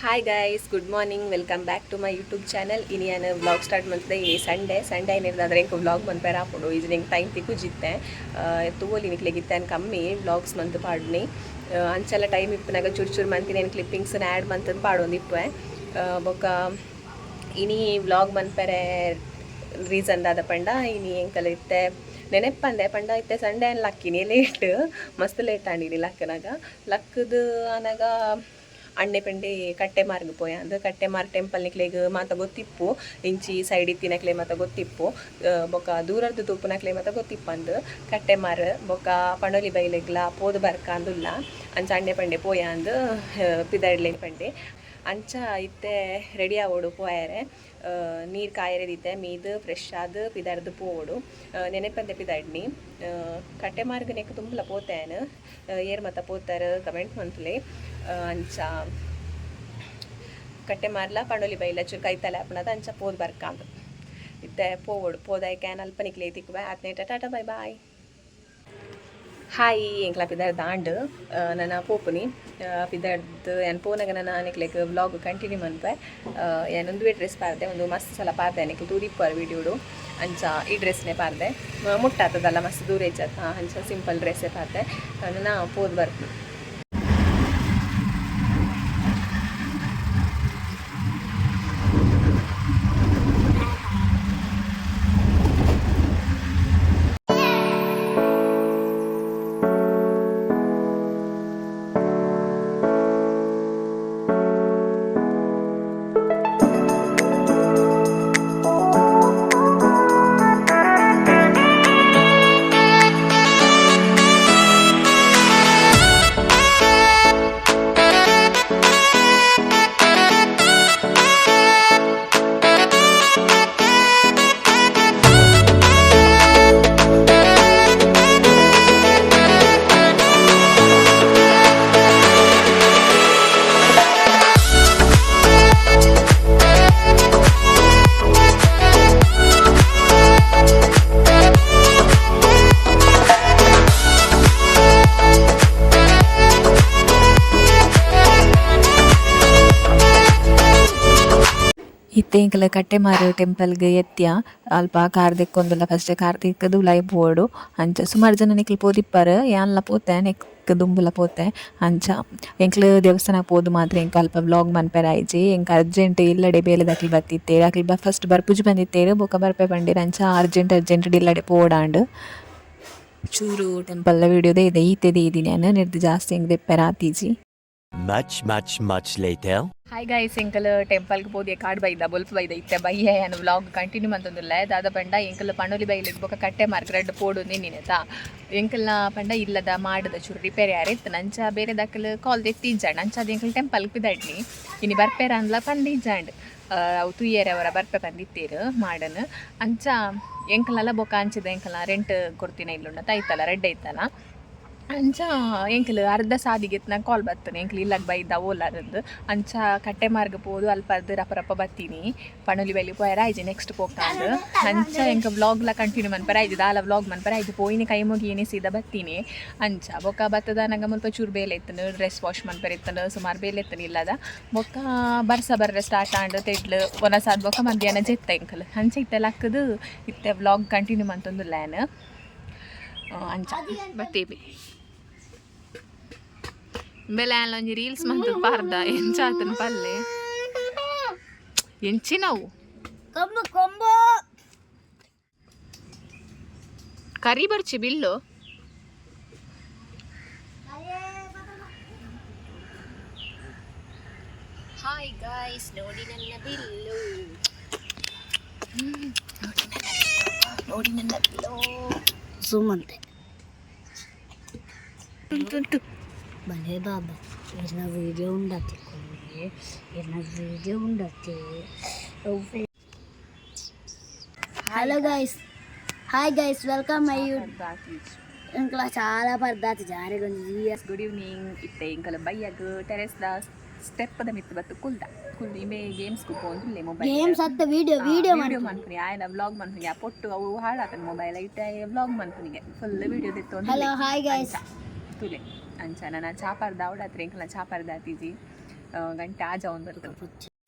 Hi guys, good morning. Welcome back to my YouTube channel. ಇನಿ ನಾನು vlog start ಮಾಡ್ತಿದ್ದೆ. ಈ ಸಂಡೇ ಏನಿರ್ತದೆ ಇಂಕ ವ್ಲಾಗ್ ಬಂದು ಹಾಕೋಡು ಇದು ನಿಂಗೆ ಟೈಮ್ ತಿಕ್ಕುಜಿತ್ತೆ ತೂವಲಿ ನಿಕ್ಲಿಗಿತ್ತೆ ಅನ್ ಕಮ್ಮಿ ವ್ಲಾಗ್ಸ್ ಮಂತ್ ಪಾಡ್ನಿ ಅಂಚೆಲ್ಲ ಟೈಮ್ ಇಪ್ಪನಾಗ ಚೂರು ಮಂತಿನ ಏನು ಕ್ಲಿಪ್ಪಿಂಗ್ಸ್ನ ಆ್ಯಡ್ ಮಂತಂದು ಪಾಡೊಂದು ಇಪ್ಪೆ ಬೊಕ್ಕ ಇನಿ ವ್ಲಾಗ್ ಮನ್ಪೆರೆ ರೀಸನ್ ದಾದ ಪಂಡ ಇನಿ ಎಂಕಲ ಇತ್ತೆ ನೆನೆಪ್ಪಂದೆ ಪಂಡ ಇತ್ತೆ ಸಂಡೇ ಅನ್ ಲಕ್ಕಿನಿ ಲೇಟ್ ಮಸ್ತ್ ಲೇಟ್ ಆಂಡಿನಿ ಲಕ್ಕನಾಗ ಲಕ್ಕದು ಅನಾಗ ಅಣ್ಣೆ ಪೆಂಡೆ ಕಟ್ಟೆ ಮಾರ್ಗ ಪೋಯ ಅಂದ್ರೆ ಕಟ್ಟೆ ಮಾರ್ ಟೆಂಪಲ್ ನಿಕ್ಲೆಗ್ ಮಾತ ಗೊತ್ತಿಪ್ಪು ಇಂಚಿ ಸೈಡ್ ಇತ್ತಿನಕ್ಲೆ ಮಾತ ಗೊತ್ತಿಪ್ಪು ಬೊಕ ದೂರದ್ದು ತೂಪುನಕ್ಲೆ ಮಾತ ಗೊತ್ತಿಪ್ಪಂದು ಕಟ್ಟೆ ಮಾರ್ ಬೊಕ ಪಣೊಲಿ ಬೈಲೆಗ್ಲ ಪೋದು ಬರ್ಕ ಅಂದುಲ್ಲ ಅಂಚ ಅಣ್ಣೆ ಪಂಡೆ ಪೋಯ ಅಂದು ಪಿದಾಡ್ಲೆ ಪಂಡೆ ಅಂಚ ಇತ್ತೆ ರೆಡಿ ಆಗೋಡು ಪೋಯರೆ ನೀರು ಕಾಯರೆದಿತ್ತೆ ಮೀದು ಫ್ರೆಶ್ ಆದು ಪಿದಾಡ್ದು ಪೋಡು ನೆನೆಪಂದೆ ಪಿದಾಡ್ನಿ ಕಟ್ಟೆ ಮಾರ್ಗ ನೆಕ್ ತುಂಬಲ ಪೋತೇನು ಏರ್ ಮತ್ತ ಪೋತಾರೆ ಕಮೆಂಟ್ ಮಂತ್ಲಿ ಅಂಚ ಕಟ್ಟೆ ಮಾರ್ಲ ಪಂಡೊಲಿ ಬೈಲ ಚೂರು ಕೈತಲೆ ಹಾಪಣದ ಅಂಚ ಪೋದು ಬರ್ಕಾಂದು ಇತ್ತೆ ಪೋವಡು ಪೋದಾಯ ಕ್ಯಾನ್ ಅಲ್ಪ ನಿಕ್ಲೆ ತಿಕ್ಕು ಆತ್ನೇ ಟಾಟಾ ಬಾಯ್ ಬಾಯ್. ಹಾಯ್ ಎಂಕ್ಲ ಪಿದಾರ್ ದಾಂಡ್ ನನ್ನ ಪೋಪುನಿ ಪಿದಾರ್ದು ಏನು ಪೋನಾಗ ನಾನು ನಿಕ್ಲೆಗ್ ವ್ಲಾಗ್ ಕಂಟಿನ್ಯೂ ಮನ್ಪೆ ಏನೊಂದು ಡ್ರೆಸ್ ಪಾರ್ದೆ ಒಂದು ಮಸ್ತ್ ಸಲ ಪಾರ್ದೆ ನಿಕ್ಲು ತೂರಿಪ್ಪರು ವಿಡಿಯೋಡು ಅಂಚ ಈ ಡ್ರೆಸ್ನೇ ಪಾರ್ದೆ ಮುಟ್ಟಾತದಲ್ಲ ಮಸ್ತ್ ದೂರ ಹೆಚ್ಚತ್ತ ಅಂಚ ಸಿಂಪಲ್ ಡ್ರೆಸ್ಸೇ ಪಾರ್ದೆ ನಾನು ಪೋದು ಬರ್ತೀನಿ. ಇತ್ತೆಂಕಲ ಕಟ್ಟೆಮಾರು ಟೆಂಪಲ್ಗೆ ಎತ್ತಿಯ ಅಲ್ಪ ಕಾರ್ ದೆಕ್ಕೊಂದುಲ್ಲ ಫಸ್ಟ್ ಕಾರ್ ದಿಕ್ಕದು ಉಲಾಯಿ ಪೋಡು ಅಂಚ ಸುಮಾರು ಜನ ನಿಕ್ಲು ಪೋದಿಪ್ಪರು ಯಾನ್ಲ ಪೋತೆ ನೆಕ್ ದುಂಬುಲ ಪೋತೆ ಅಂಚ ಎಂಕ್ಲು ದೇವಸ್ಥಾನಕ್ಕೆ ಪೋದು ಮಾತ್ರ ಎಂಕ ಅಲ್ಪ ವ್ಲಾಗ್ ಮನ್ಪೆರ ಆಯ್ಜಿ ಎಂಕ ಅರ್ಜೆಂಟ್ ಇಲ್ಲಡೆ ಬೇಲೆದಕ್ಲಿ ಬತ್ತಿತ್ತೇರು ಅಕ್ಲಿ ಫಸ್ಟ್ ಬರ್ಪುಜಿ ಬಂದಿತ್ತೇರು ಬೊಕ ಬರ್ಪೆ ಬಂದಿರ ಅಂಚ ಅರ್ಜೆಂಟ್ ಇಲ್ಲಡೆ ಪೋಡಾಂಡು ಚೂರು ಟೆಂಪಲ್ನ ವಿಡಿಯೋದೇ ಇದೆ ಈತೆದೇ ಇದೀನಿ ನಾನು ನಿರ್ದು ಜಾಸ್ತಿ ಹೆಂಗೆ ದೆಪ್ಪೆರ ಆತೀಜಿ. Much later. ಹಾಯ್ ಗೈಸ್, ಎಂಕಲ್ ಟೆಂಪಲ್ಗೆ ಹೋದಿ ಕಾರ್ಡ್ ಬೈದ ಬೊಲ್ಪ್ ಬೈದ ಇತ್ತೆ ಬಯ್ಯ ಏನು ವ್ಲಾಗ್ ಕಂಟಿನ್ಯೂ ಮಂತೊಂದುಲ್ಲ ದಾದ ಪಂಡ ಎಂಕಲ್ ಪಣೊಲಿ ಬೈಲಿಗೆ ಬೊಕ ಕಟ್ಟೆ ಮಾರ್ಕ್ ರೆಡ್ ಪೋಡು ನಿನ್ನೆತ ಎಂಕಲ್ನ ಪಂಡ ಇಲ್ಲದ ಮಾಡದ ಚೂರು ರಿಪೇರಿ ಯಾರಿತ್ತು ನಂಚ ಬೇರೆ ದಾಖಲು ಕಾಲ್ ತೆತ್ತಿಜ್ಜಾಂಡ್ ಅಂಚ ಅದು ಎಂಕಲ್ ಟೆಂಪಲ್ಗೆ ಪಿದಾಡ್ನಿ ಇನ್ನು ಬರ್ಪೇರ ಅಂದ್ಲ ಪಂದಿಜ್ಜಾಂಡ್ ಅವು ತುಯ್ಯರವರ ಬರ್ಪೆ ಬಂದಿತ್ತೇರು ಮಾಡನ್ ಅಂಚ ಎಂಕಲೆಲ್ಲ ಬೊಕ ಅಂಚಿದ ಎಂಕಲ್ನ ರೆಂಟ್ ಕೊಡ್ತೀನಿ ಇಲ್ಲುಂಡ ಐತಲ್ಲ ರೆಡ್ ಐತಲ್ಲ ಅಂಚ ಎಂಕಲ್ ಅರ್ಧ ಸಾದಿಗೆತ್ನಾಗ ಕಾಲ್ ಬರ್ತನೆ ಎಂಕಲ್ ಇಲ್ಲಾಗ ಬೈದ ಓಲಾರದ್ದು ಅಂಚ ಕಟ್ಟೆ ಮಾರ್ಗ ಪೋದು ಅಲ್ಪ ಅದು ರಪ್ಪ ಬತ್ತೀನಿ ಪಣೊಲಿ ಬೈಲಿ ಪೋಯರ ಆಯ್ಜಿ ನೆಕ್ಸ್ಟ್ ಪೋಕಾಂದು ಅಂಚ ಎಂಕ ವ್ಲಾಗ್ಲ ಕಂಟಿನ್ಯೂ ಮನ್ಪರ ಆಯ್ತು ದಾಲ ವ್ಲಾಗ್ ಮನ್ಪರ ಆಯ್ತು ಪೋಯಿನಿ ಕೈ ಮುಗಿಯೇನೆ ಸೀದಾ ಬತ್ತೀನಿ ಅಂಚ ಬೊಕ್ಕ ಬತ್ತದ ನಂಗೆ ಮುಲ್ಪ ಚೂರು ಬೇಲೆ ಎತ್ತನು ಡ್ರೆಸ್ ವಾಶ್ ಮನ್ಪರ ಎತ್ತನು ಸುಮಾರು ಬೇಲೆ ಎತ್ತನು ಇಲ್ಲದ ಬೊಕ್ಕ ಬರ್ರೆ ಸ್ಟಾರ್ಟ್ ಆಂಡು ತೆಡ್ಲು ಒನಸಾದ ಬೊಕ್ಕ ಮಧ್ಯಾಹ್ನ ಜೆತ್ತ ಎಂಕಲ್ ಅಂಚ ಇತ್ತೆಲ್ಲ ಹಾಕದು ಇತ್ತೆ ವ್ಲಾಗ್ ಕಂಟಿನ್ಯೂ ಮಂತೊಂದು ಲ್ಯಾನ್ ಅಂಚ ಬತ್ತೀವಿ ಬೆಲೆ ಒಂಜಿ ರೀಲ್ಸ್ ಮಂತ್ ಪಾರ್ದ ಎಂಚಾತನ ಪಲ್ಲೆ ಎಂಚಿನವು ಕರಿ ಬರ್ಚಿ ಬಿಲ್ಲು ಹಾಯ್ ಗಾಯ್ಸ್, ನೋಡಿ ನನ್ನ ಬಿಲ್ಲು ನೋಡಿ ನನ್ನ ಬಿಲ್ಲು ಸುಮ್ಮಂತೆ భలే బాబా ఏదైనా వీడియో ఉండదు ఏదైనా వీడియో ఉండదు. Hello guys, hi guys, welcome మై ఇంకా చాలా పర్దాతి జారే ಗುಡ್ ಈವ್ನಿಂಗ್. ಇತ್ತೆ ಇಂಕಲ ಬಯ್ಯಾಗ ಟೆರೆಸ್ ದ ಸ್ಟೆಪ್ ದ ಮಿತ್ತು ಬತ್ತು ಕುಲ್ದ ಇಮೆ ಗೇಮ್ಸ್ ಕುಪ್ಪೊಂದು ಮೊಬೈಲ್ ಗೇಮ್ಸ್ ಅತ್ತ ವಿಡಿಯೋ ಮನ್ಪುನಿ ಆಯನ ವ್ಲಾಗ್ ಮನ್ಪುನಿ ಆ ಪೊಟ್ಟು ಅವು ಹಾಳಾತನ ಮೊಬೈಲ್ ಇಟ್ಟ ವ್ಲಾಗ್ ಮನ್ಪುನಿಗೆ ಫುಲ್ ವಿಡಿಯೋ ದಿತ್ತು. ಹಲೋ ಹಾಯ್ ಗೈಸ್ ತುಲೆ ಅಂಚ ನನ್ನ ಚಾಪರ್ದ ಅವಡ ಹತ್ರ ಎಂಕಲ ಚಾಪರ್ದ ಆತಿಜಿ ಗಂಟೆ ಆ ಜಾವನ್ ಬರ್ತದೆ